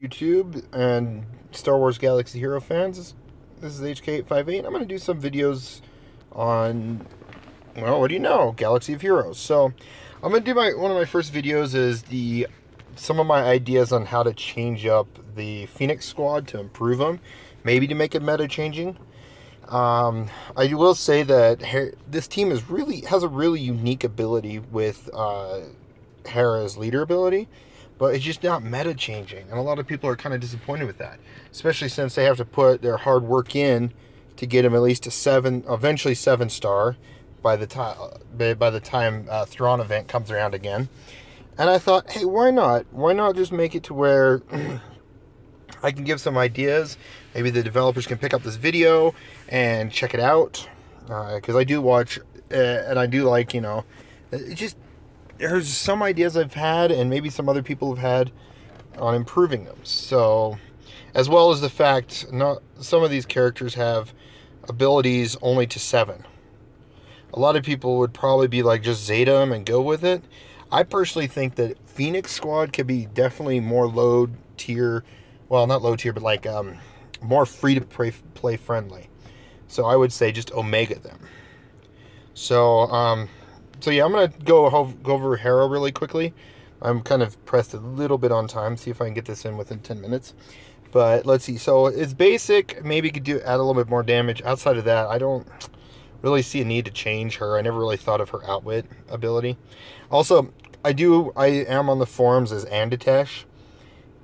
YouTube and Star Wars Galaxy Hero fans. This is HK858. I'm going to do some videos on, well, what do you know? Galaxy of Heroes. So I'm going to do one of my first videos is some of my ideas on how to change up the Phoenix squad to improve them, maybe to make it meta changing. I will say that this team has a really unique ability with Hera's leader ability, but it's just not meta changing, and a lot of people are kind of disappointed with that, especially since they have to put their hard work in to get him at least a 7, eventually 7-star by the time Thrawn event comes around again. And I thought, hey, why not? Why not just make it to where I can give some ideas? Maybe the developers can pick up this video and check it out, because I do watch, and I do like, it just, there's some ideas I've had, and maybe some other people have had, on improving them. So, as well as the fact, some of these characters have abilities only to 7. A lot of people would probably be like, just Zeta them and go with it. I personally think that Phoenix Squad could be definitely more low tier, well, not low tier, but like more free to play friendly. So I would say just Omega them. So yeah, I'm gonna go over Hera really quickly. I'm kind of pressed a little bit on time. See if I can get this in within 10 minutes. But let's see. So it's basic. Maybe could add a little bit more damage. Outside of that, I don't really see a need to change her. I never really thought of her Outwit ability. Also, I am on the forums as Anditesh,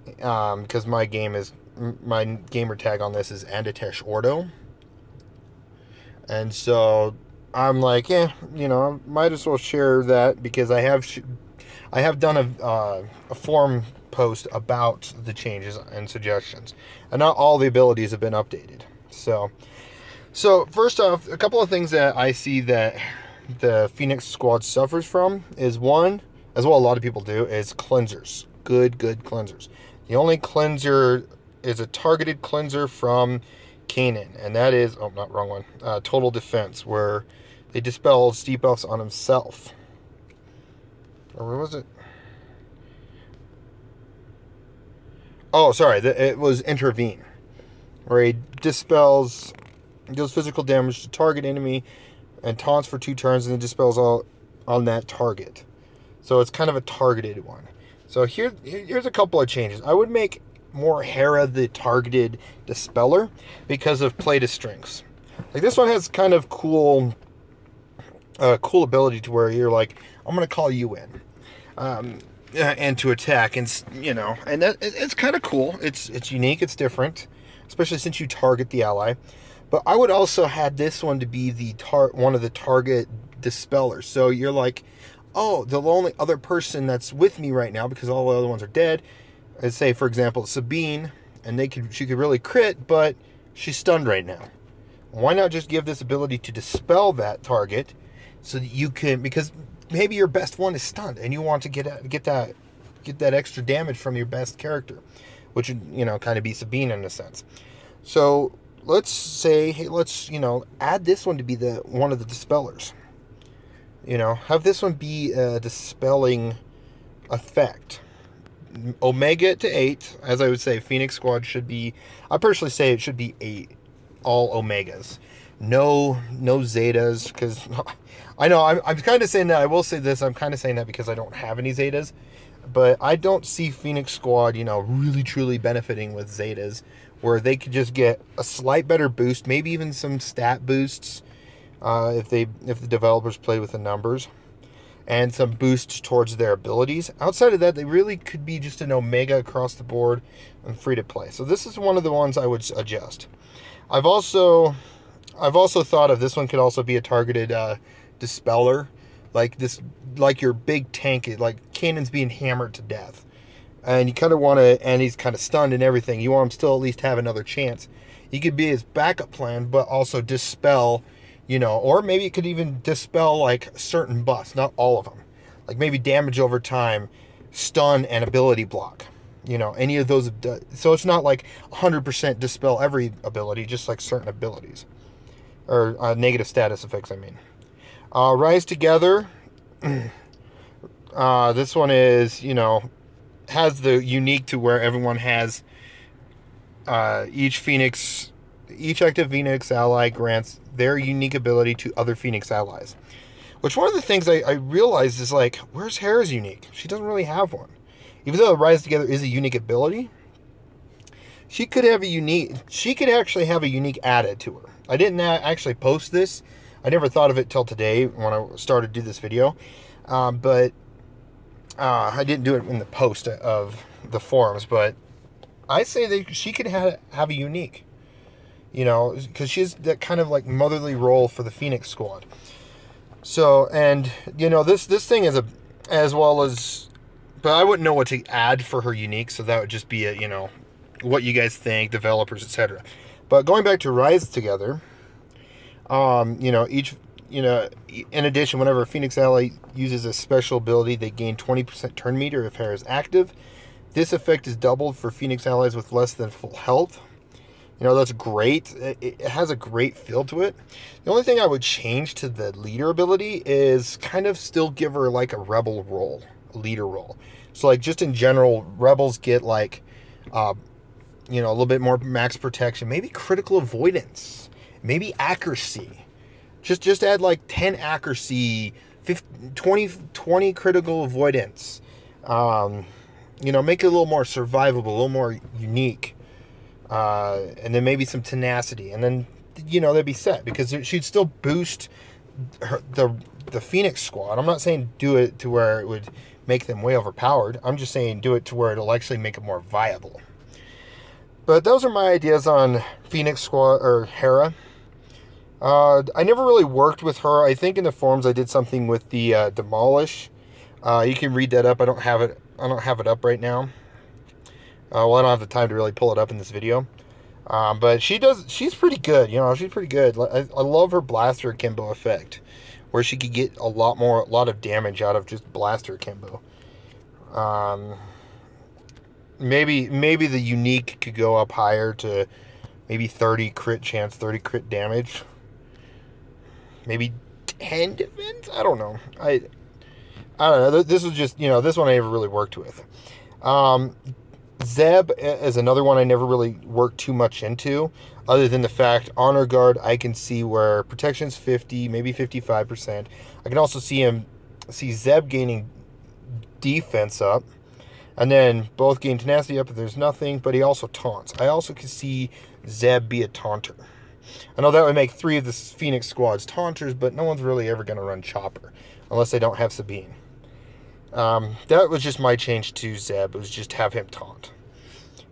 because my gamer tag on this is Anditesh Ordo. And so I'm like, yeah, I might as well share that, because I have done a forum post about the changes and suggestions, and not all the abilities have been updated. So first off, a couple of things that I see that the Phoenix Squad suffers from is, one, as well a lot of people do, is cleansers. Good cleansers. The only cleanser is a targeted cleanser from Kanan, and that is, oh, not wrong one, Total Defense, where they dispel debuffs on himself. Or where was it? Oh, sorry, it was Intervene, where he deals physical damage to target enemy and taunts for 2 turns, and then dispels all on that target. So it's kind of a targeted one. So here's a couple of changes. I would make more Hera the targeted dispeller because of play to strengths. Like, this one has kind of cool ability to where you're like, I'm gonna call you in, and to attack, and and it's kind of cool. It's unique. It's different, especially since you target the ally. But I would also have this one to be one of the target dispellers. So you're like, oh, the only other person that's with me right now, because all the other ones are dead, is, say, for example, Sabine, and she could really crit, but she's stunned right now. Why not just give this ability to dispel that target, so that you can, because maybe your best one is stunned, and you want to get that extra damage from your best character, which would, kind of be Sabine in a sense. So let's say, hey, let's, add this one to be one of the dispellers. Have this one be a dispelling effect. Omega it to 8, as I would say, Phoenix Squad should be, I personally say it should be 8, all Omegas. No Zetas, because I know I'm kind of saying that. I will say this, I'm kind of saying that because I don't have any Zetas, but I don't see Phoenix Squad, really truly benefiting with Zetas, where they could just get a slight better boost, maybe even some stat boosts, if the developers play with the numbers, and some boosts towards their abilities. Outside of that, they really could be just an Omega across the board and free to play. So this is one of the ones I would adjust. I've also thought of this one could also be a targeted dispeller, like your big tank, like Kanan's being hammered to death, and you kind of want to, and he's kind of stunned and everything. You want him still at least have another chance. He could be his backup plan, but also dispel, or maybe it could even dispel like certain buffs, not all of them, like maybe damage over time, stun, and ability block. Any of those. So it's not like 100% dispel every ability, just like certain abilities. Or negative status effects, I mean. Rise Together. This one is, has the unique to where everyone has each active Phoenix ally grants their unique ability to other Phoenix allies. Which one of the things I realized is like, where's Hera's unique? She doesn't really have one. Even though Rise Together is a unique ability, she could actually have a unique added to her. I didn't actually post this. I never thought of it till today when I started to do this video. But I didn't do it in the post of the forums. But I say that she could have a unique. You know, because she has that kind of like motherly role for the Phoenix squad. So, and, you know, this thing is as well as, but I wouldn't know what to add for her unique, so that would just be you know, what you guys think, developers, etc. But going back to Rise Together, you know, in addition, whenever a Phoenix ally uses a special ability, they gain 20% turn meter if Hera is active. This effect is doubled for Phoenix allies with less than full health. You know, that's great. It has a great feel to it. The only thing I would change to the leader ability is kind of still give her like a rebel role, a leader role. So like just in general, rebels get like, you know, a little bit more max protection, maybe critical avoidance, maybe accuracy. Just add like 10 accuracy, 20 critical avoidance. You know, make it a little more survivable, a little more unique. And then maybe some tenacity, and then, you know, they'd be set, because she'd still boost the Phoenix squad. I'm not saying do it to where it would make them way overpowered. I'm just saying do it to where it'll actually make it more viable. But those are my ideas on Phoenix squad, or Hera. I never really worked with her. I think in the forums I did something with the Demolish. You can read that up. I don't have it up right now. Well, I don't have the time to really pull it up in this video. But she's pretty good, you know, she's pretty good. I love her blaster akimbo effect, where she could get a lot of damage out of just blaster akimbo. Maybe the unique could go up higher to maybe 30 crit chance, 30 crit damage. Maybe 10 defense? I don't know. I don't know. This was just, you know, this one I never really worked with. Zeb is another one I never really worked too much into, other than the fact Honor Guard, I can see where protection's 50, maybe 55%. I can also see Zeb gaining defense up, and then both gain tenacity up if there's nothing, but he also taunts. I also can see Zeb be a taunter. I know that would make 3 of the Phoenix squads taunters, but no one's really ever going to run Chopper, unless they don't have Sabine. That was just my change to Zeb. It was just have him taunt.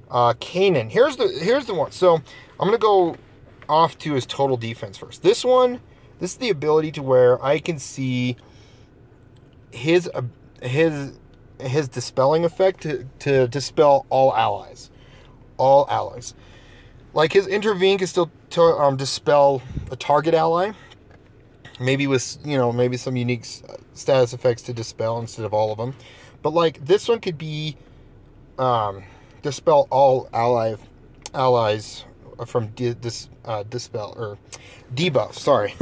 Kanan. Here's the one. So I'm gonna go off to his total defense first. This is the ability to where I can see his dispelling effect to dispel all allies. All allies. Like his intervene can still dispel a target ally. Maybe with, you know, maybe some unique status effects to dispel instead of all of them. But like this one could be dispel all allies from dispel or debuff. Sorry,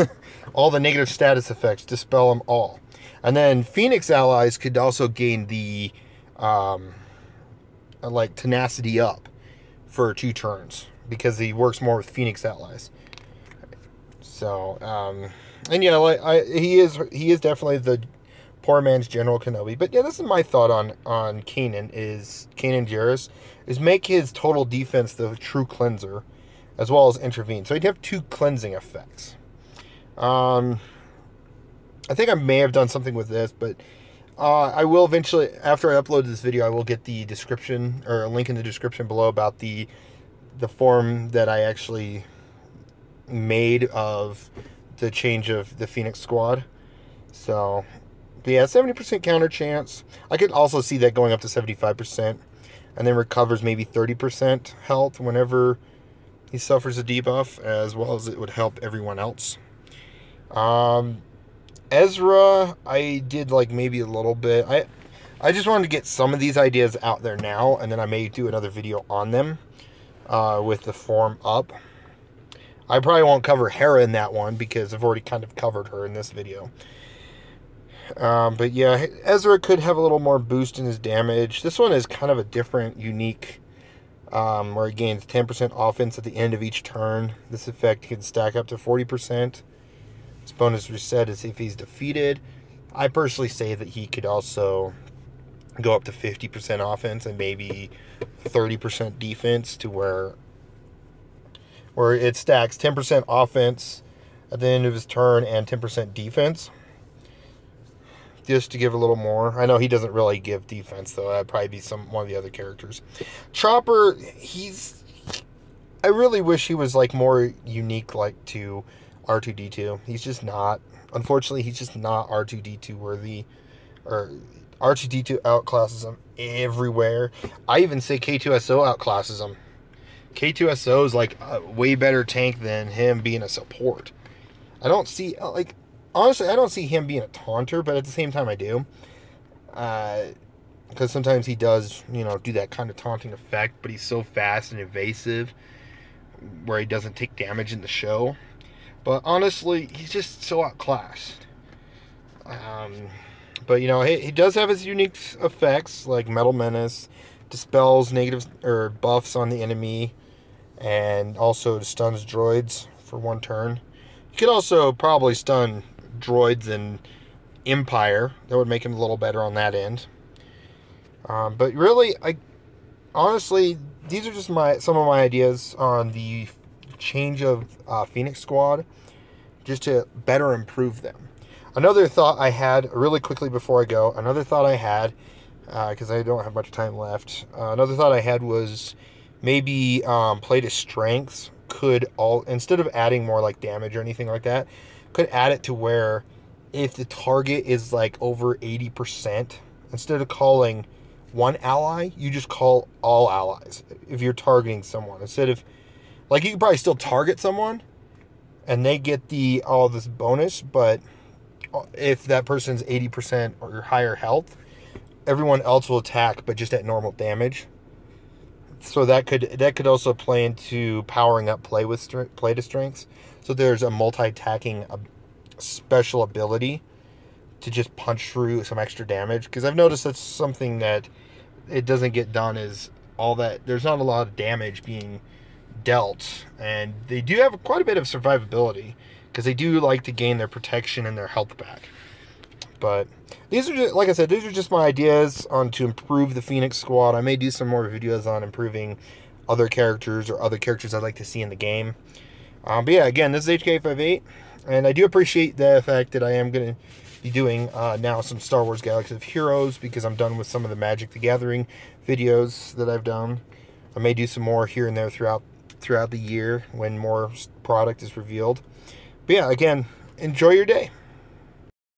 all the negative status effects, dispel them all. And then Phoenix allies could also gain the like tenacity up for 2 turns, because he works more with Phoenix allies. So and yeah, like he is definitely the poor man's General Kenobi. But yeah, this is my thought on Kanan Jarrus, is make his total defense the true cleanser, as well as intervene. So he'd have 2 cleansing effects. I think I may have done something with this, but I will eventually, after I upload this video, I will get the description, or a link in the description below, about the form that I actually made of the change of the Phoenix squad. So, but yeah, 70% counter chance. I could also see that going up to 75%, and then recovers maybe 30% health whenever he suffers a debuff, as well as it would help everyone else. Ezra, I did like maybe a little bit. I just wanted to get some of these ideas out there now, and then I may do another video on them with the form up. I probably won't cover Hera in that one, because I've already kind of covered her in this video. But yeah, Ezra could have a little more boost in his damage. This one is kind of a different, unique, where he gains 10% offense at the end of each turn. This effect can stack up to 40%. This bonus reset is if he's defeated. I personally say that he could also go up to 50% offense and maybe 30% defense, to where it stacks 10% offense at the end of his turn and 10% defense. Just to give a little more. I know he doesn't really give defense, though. That'd probably be one of the other characters. Chopper, I really wish he was like more unique, like to R2-D2. He's just not. Unfortunately, he's just not R2-D2 worthy. Or R2-D2 outclasses him everywhere. I even say K2SO outclasses him. K2SO is like a way better tank than him being a support. I don't see, like, honestly, I don't see him being a taunter, but at the same time I do. Because sometimes he does, do that kind of taunting effect, but he's so fast and evasive where he doesn't take damage in the show. But honestly, he's just so outclassed. But, he does have his unique effects, like Metal Menace, dispels negatives or buffs on the enemy, and also stuns droids for 1 turn. You could also probably stun droids in Empire. That would make him a little better on that end. But really, honestly, these are just some of my ideas on the change of Phoenix Squad, just to better improve them. Another thought I had, really quickly before I go, because I don't have much time left, another thought I had was maybe play to strengths could instead of adding more like damage or anything like that, could add it to where if the target is like over 80%, instead of calling one ally, you just call all allies if you're targeting someone. Instead of, like, you can probably still target someone and they get all this bonus, but if that person's 80% or higher health, everyone else will attack, but just at normal damage. So that could also play into powering up play to strengths. So there's a multi-attacking special ability to just punch through some extra damage. Because I've noticed that's something that it doesn't get done, is all that. There's not a lot of damage being dealt, and they do have quite a bit of survivability because they do like to gain their protection and their health back. But these are just, like I said, these are just my ideas on to improve the Phoenix Squad. I may do some more videos on improving other characters or other characters I'd like to see in the game. But yeah, again, this is HK58, and I do appreciate the fact that I am going to be doing now some Star Wars Galaxy of Heroes, because I'm done with some of the Magic the Gathering videos that I've done. I may do some more here and there throughout the year when more product is revealed. But yeah, again, enjoy your day.